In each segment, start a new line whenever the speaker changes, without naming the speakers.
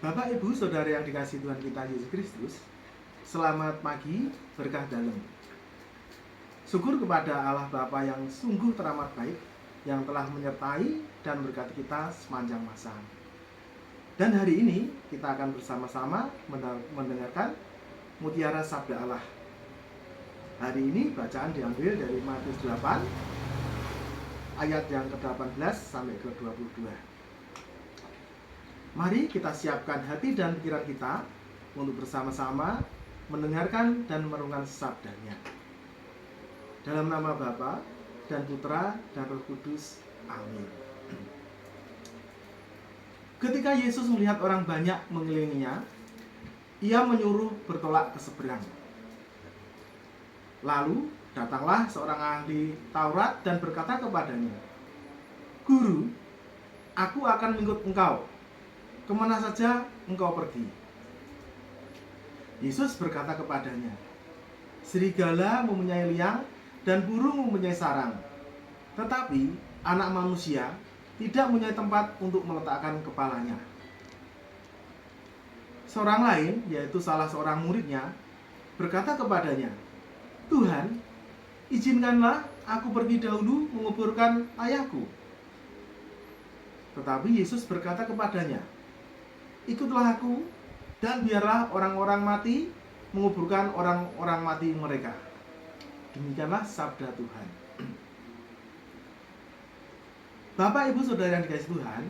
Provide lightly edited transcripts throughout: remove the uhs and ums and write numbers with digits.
Bapak, Ibu, Saudara yang dikasihi Tuhan kita Yesus Kristus, selamat pagi, berkah dalam. Syukur kepada Allah Bapa yang sungguh teramat baik, yang telah menyertai dan berkati kita sepanjang masa. Dan hari ini kita akan bersama-sama mendengarkan mutiara sabda Allah. Hari ini bacaan diambil dari Matius 8 ayat yang ke-18 sampai ke-22. Mari kita siapkan hati dan pikiran kita untuk bersama-sama mendengarkan dan merenungkan sabdanya. Dalam nama Bapa dan Putra dan Roh Kudus. Amin. Ketika Yesus melihat orang banyak mengelilinginya, ia menyuruh bertolak ke seberang. Lalu datanglah seorang ahli Taurat dan berkata kepadanya, "Guru, aku akan mengikut engkau kemana saja engkau pergi." Yesus berkata kepadanya, "Serigala mempunyai liang dan burung mempunyai sarang, tetapi Anak Manusia tidak mempunyai tempat untuk meletakkan kepalanya." Seorang lain, yaitu salah seorang muridnya, berkata kepadanya, "Tuhan, izinkanlah aku pergi dahulu menguburkan ayahku." Tetapi Yesus berkata kepadanya, "Ikutlah aku, dan biarlah orang-orang mati menguburkan orang-orang mati mereka." Demikianlah sabda Tuhan. Bapak, Ibu, Saudara yang dikasihi Tuhan,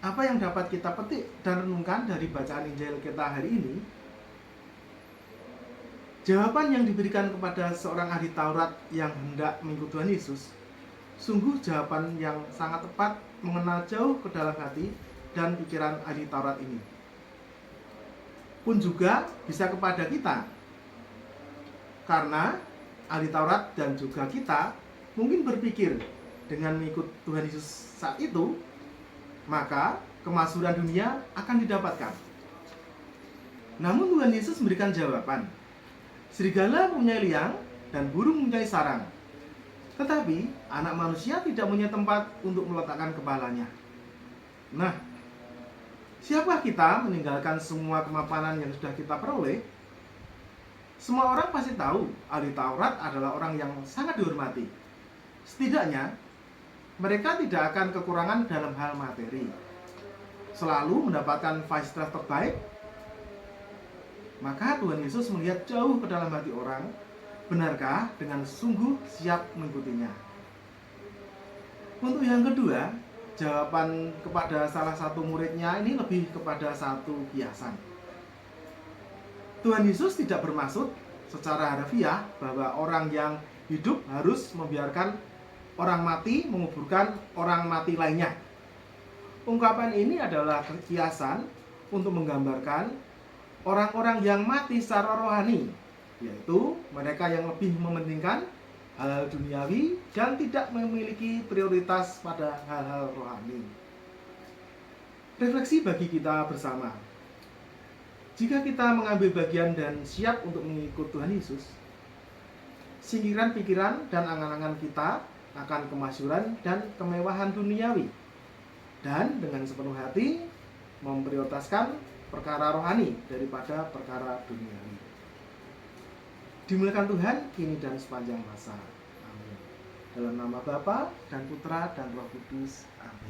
apa yang dapat kita petik dan renungkan dari bacaan Injil kita hari ini? Jawaban yang diberikan kepada seorang ahli Taurat yang hendak mengikut Tuhan Yesus sungguh jawaban yang sangat tepat, mengenal jauh ke dalam hati dan pikiran ahli Taurat ini. Pun juga bisa kepada kita, karena ahli Taurat dan juga kita mungkin berpikir dengan mengikut Tuhan Yesus saat itu, maka kemaksuran dunia akan didapatkan. Namun Tuhan Yesus memberikan jawaban, "Serigala mempunyai liang dan burung mempunyai sarang, tetapi Anak Manusia tidak punya tempat untuk meletakkan kepalanya." Nah, siapa kita meninggalkan semua kemapanan yang sudah kita peroleh? Semua orang pasti tahu ahli Taurat adalah orang yang sangat dihormati. Setidaknya mereka tidak akan kekurangan dalam hal materi, selalu mendapatkan fasilitas terbaik. Maka Tuhan Yesus melihat jauh ke dalam hati orang, benarkah dengan sungguh siap mengikutinya. Untuk yang kedua, jawaban kepada salah satu muridnya ini lebih kepada satu kiasan. Tuhan Yesus tidak bermaksud secara harfiah bahwa orang yang hidup harus membiarkan orang mati menguburkan orang mati lainnya. Ungkapan ini adalah kiasan untuk menggambarkan orang-orang yang mati secara rohani, yaitu mereka yang lebih mementingkan hal-hal duniawi dan tidak memiliki prioritas pada hal-hal rohani. Refleksi bagi kita bersama. Jika kita mengambil bagian dan siap untuk mengikut Tuhan Yesus, singkirkan pikiran dan angan-angan kita akan kemasyhuran dan kemewahan duniawi, dan dengan sepenuh hati memprioritaskan perkara rohani daripada perkara duniawi. Dimuliakan Tuhan kini dan sepanjang masa. Amin. Dalam nama Bapa dan Putra dan Roh Kudus. Amin.